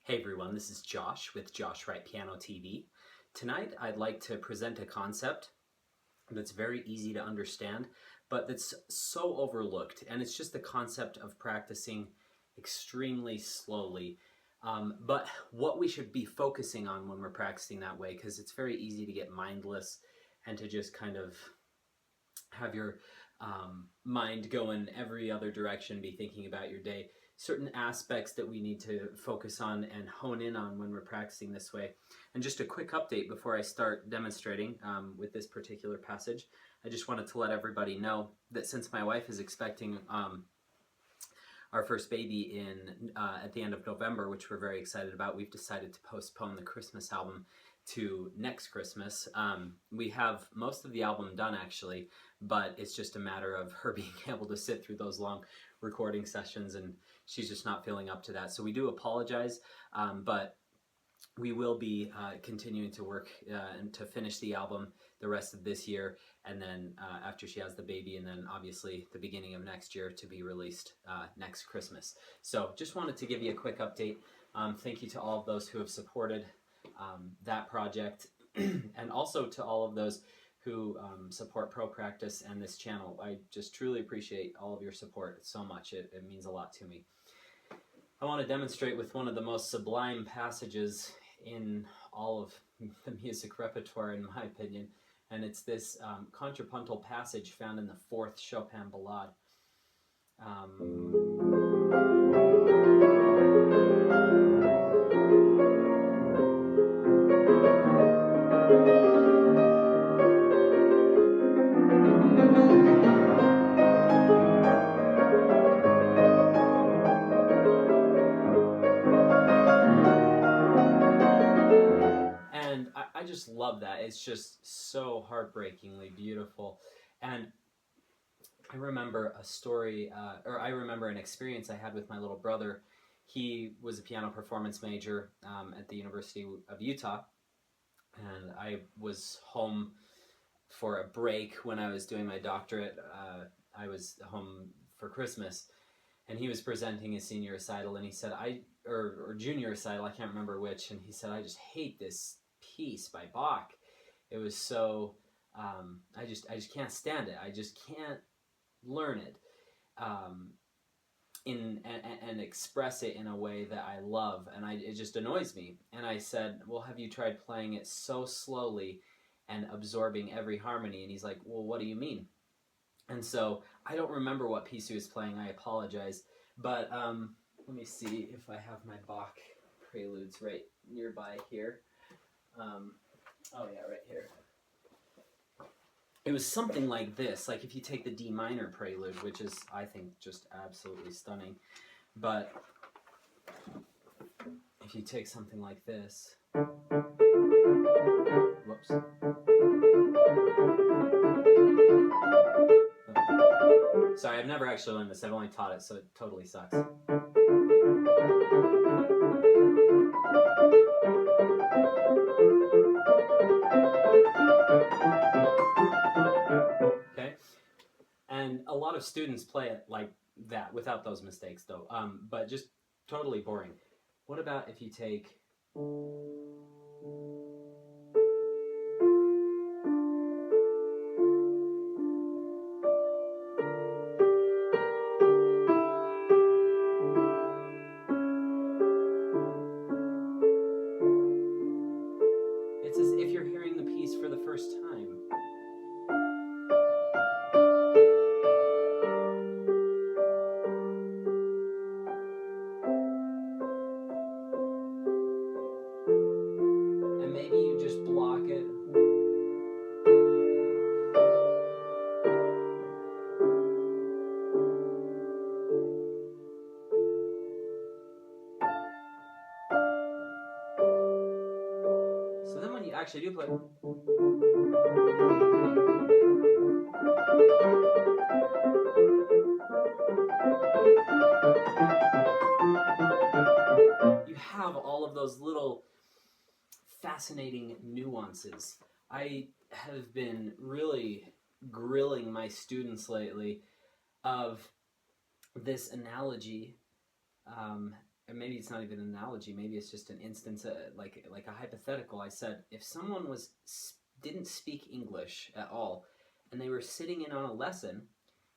Hey everyone, this is Josh with Josh Wright Piano TV. Tonight I'd like to present a concept that's very easy to understand, but that's so overlooked, and it's just the concept of practicing extremely slowly. But what we should be focusing on when we're practicing that way, because it's very easy to get mindless and to just kind of have your mind go in every other direction, be thinking about your day. Certain aspects that we need to focus on and hone in on when we're practicing this way. And just a quick update before I start demonstrating with this particular passage. I just wanted to let everybody know that since my wife is expecting our first baby at the end of November, which we're very excited about, we've decided to postpone the Christmas album to next Christmas. We have most of the album done actually, but it's just a matter of her being able to sit through those long recording sessions, and she's just not feeling up to that. So we do apologize, but we will be continuing to work and to finish the album the rest of this year, and then after she has the baby, and then obviously the beginning of next year to be released next Christmas. So just wanted to give you a quick update. Thank you to all of those who have supported that project, and also to all of those who support Pro Practice and this channel. I just truly appreciate all of your support so much. It means a lot to me. I want to demonstrate with one of the most sublime passages in all of the music repertoire, in my opinion, and it's this contrapuntal passage found in the 4th Chopin Ballade. And I just love that. It's just so heartbreakingly beautiful. And I remember a story, or I remember an experience I had with my little brother. He was a piano performance major at the University of Utah, and I was home for a break when I was doing my doctorate. I was home for Christmas, and he was presenting his senior recital, and he said, or junior recital, I can't remember which, and he said, I just hate this piece by Bach. It was so, I just can't stand it. I just can't learn it and express it in a way that I love, and it just annoys me. And I said, well, have you tried playing it so slowly and absorbing every harmony? And he's like, well, what do you mean? And so I don't remember what piece he was playing. I apologize. But let me see if I have my Bach preludes right nearby here. Oh yeah, right here. It was something like this, like if you take the D minor prelude, which is, I think, just absolutely stunning. But if you take something like this, whoops. Sorry, I've never actually learned this. I've only taught it, so it totally sucks. Okay? And a lot of students play it like that, without those mistakes, though. But just totally boring. What about if you take... It's as if you're hearing the piece for the first time. And maybe you just block it. So then when you actually do play... you have all of those little fascinating nuances. I have been really grilling my students lately of this analogy and maybe it's not even an analogy, maybe it's just an instance, like a hypothetical. I said, if someone didn't speak English at all, and they were sitting in on a lesson,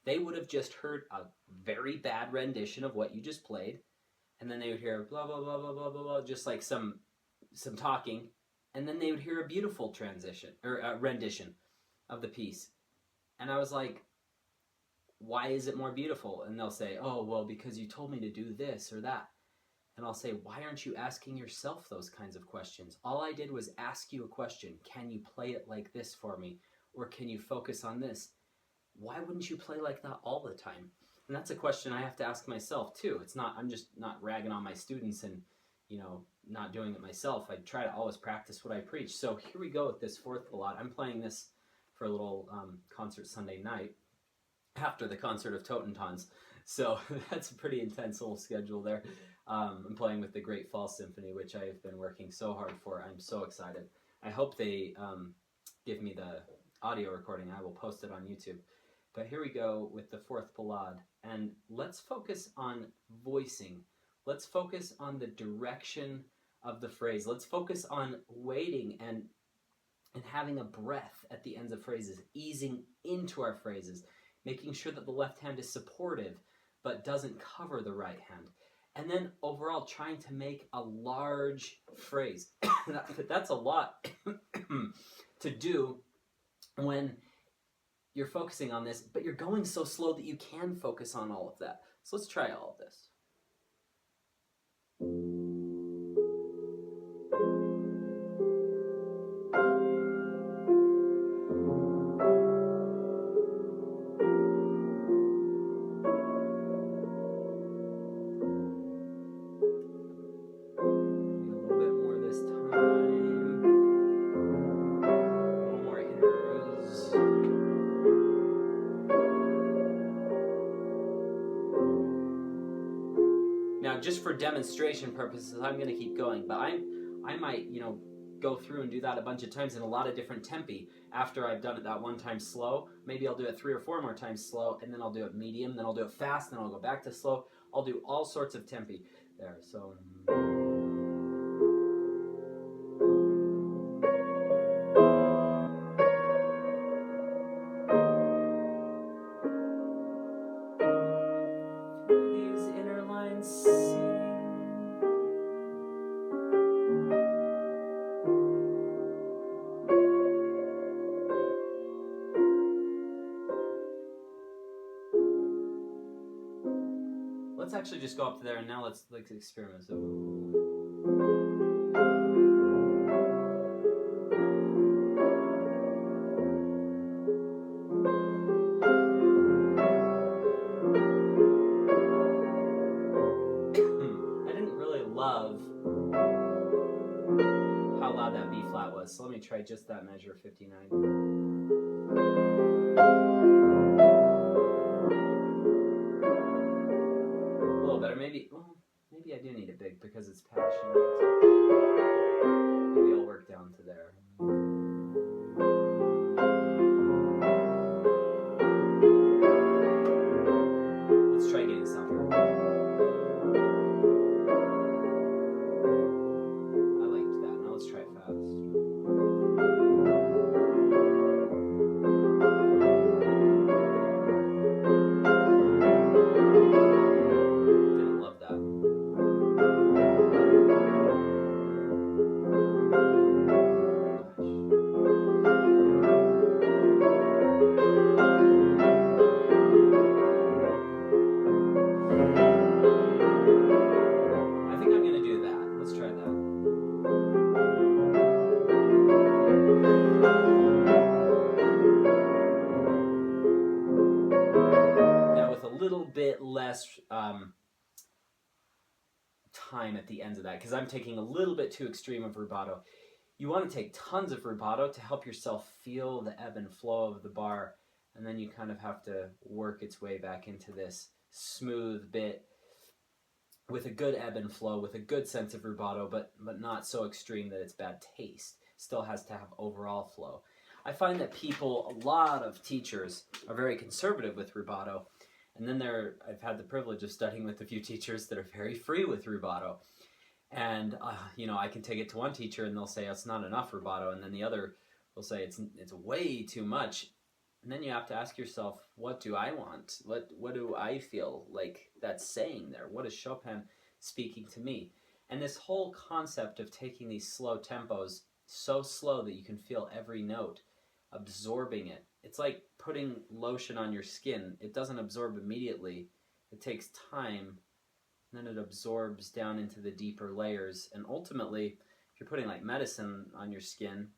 they would have just heard a very bad rendition of what you just played, and then they would hear blah blah blah blah blah blah, blah just like some talking, and then they would hear a beautiful transition or rendition of the piece. And I was like, why is it more beautiful? And they'll say, oh, well, because you told me to do this or that. And I'll say, why aren't you asking yourself those kinds of questions? All I did was ask you a question. Can you play it like this for me? Or can you focus on this? Why wouldn't you play like that all the time? And that's a question I have to ask myself too. It's not, I'm just not ragging on my students and, not doing it myself. I try to always practice what I preach. So here we go with this fourth ballade. I'm playing this for a little concert Sunday night after the concert of Totentons. So that's a pretty intense little schedule there. I'm playing with the Great Falls Symphony, which I have been working so hard for. I'm so excited. I hope they give me the audio recording. I will post it on YouTube. But here we go with the fourth ballade. And let's focus on voicing. Let's focus on the direction of the phrase. Let's focus on waiting and having a breath at the ends of phrases, easing into our phrases, making sure that the left hand is supportive but doesn't cover the right hand. And then overall trying to make a large phrase. That's a lot to do when you're focusing on this, but you're going so slow that you can focus on all of that. So let's try all of this. Now, just for demonstration purposes, I'm going to keep going, but I might, go through and do that a bunch of times in a lot of different tempi. After I've done it that one time slow, maybe I'll do it 3 or 4 more times slow, and then I'll do it medium, then I'll do it fast, then I'll go back to slow. I'll do all sorts of tempi there. So these inner lines sing. Let's actually just go up to there, and now let's experiment. So, I didn't really love how loud that B flat was, so let me try just that measure, 59. Maybe I do need it big because it's passionate. Maybe I'll work down to there. Let's try getting softer. I liked that. Now let's try it fast. Bit less time at the ends of that because I'm taking a little bit too extreme of rubato. You want to take tons of rubato to help yourself feel the ebb and flow of the bar, and then you kind of have to work its way back into this smooth bit with a good ebb and flow, with a good sense of rubato, but not so extreme that it's bad taste. Still has to have overall flow. I find that a lot of teachers are very conservative with rubato, And then I've had the privilege of studying with a few teachers that are very free with rubato. And, I can take it to one teacher and they'll say, it's not enough rubato. And then the other will say, it's way too much. And then you have to ask yourself, what do I want? What do I feel like that's saying there? What is Chopin speaking to me? And this whole concept of taking these slow tempos, so slow that you can feel every note, absorbing it. It's like putting lotion on your skin. It doesn't absorb immediately. It takes time, and then it absorbs down into the deeper layers. And ultimately, if you're putting like medicine on your skin,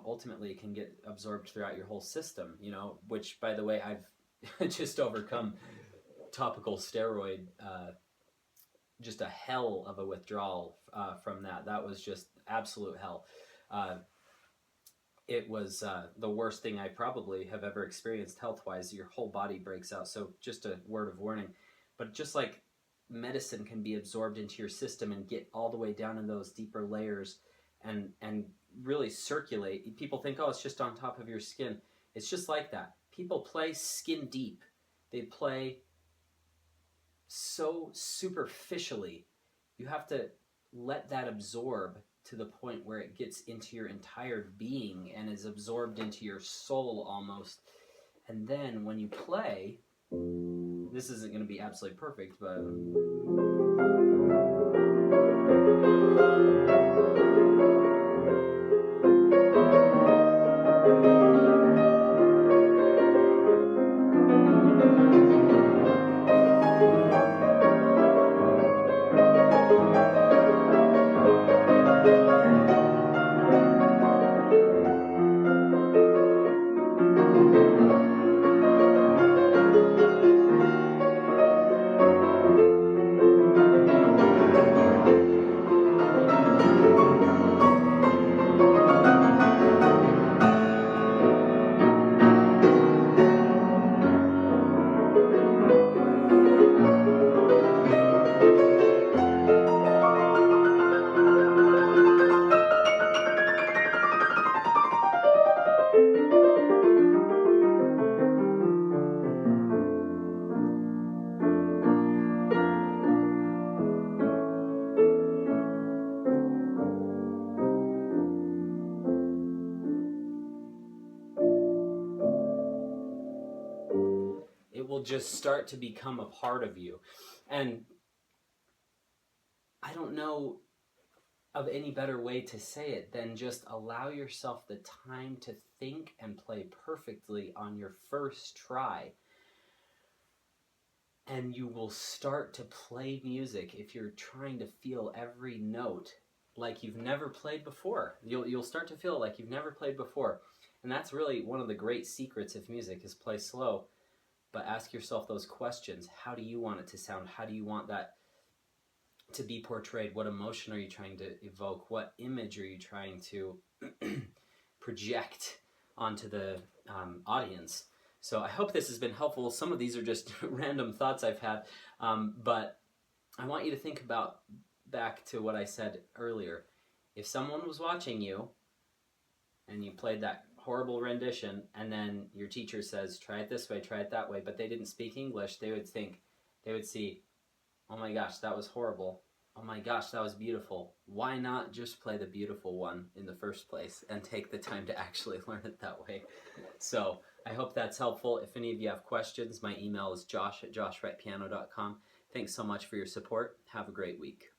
ultimately it can get absorbed throughout your whole system, which, by the way, I've just overcome topical steroid, just a hell of a withdrawal from that. That was just absolute hell. It was the worst thing I probably have ever experienced health-wise. Your whole body breaks out. So just a word of warning. But just like medicine can be absorbed into your system and get all the way down in those deeper layers and really circulate. People think, oh, it's just on top of your skin. It's just like that. People play skin deep. They play so superficially. You have to let that absorb to the point where it gets into your entire being and is absorbed into your soul almost. And then when you play, this isn't going to be absolutely perfect, but it will just start to become a part of you. And I don't know of any better way to say it than just allow yourself the time to think and play perfectly on your first try. And you will start to play music if you're trying to feel every note like you've never played before. You'll start to feel like you've never played before. And that's really one of the great secrets of music, is play slow. But ask yourself those questions. How do you want it to sound? How do you want that to be portrayed? What emotion are you trying to evoke? What image are you trying to project onto the audience? So I hope this has been helpful. Some of these are just random thoughts I've had, but I want you to think about back to what I said earlier. If someone was watching you and you played that horrible rendition, and then your teacher says, try it this way, try it that way, but they didn't speak English, they would see, oh my gosh, that was horrible. Oh my gosh, that was beautiful. Why not just play the beautiful one in the first place and take the time to actually learn it that way? So I hope that's helpful. If any of you have questions, my email is josh@joshwrightpiano.com. Thanks so much for your support. Have a great week.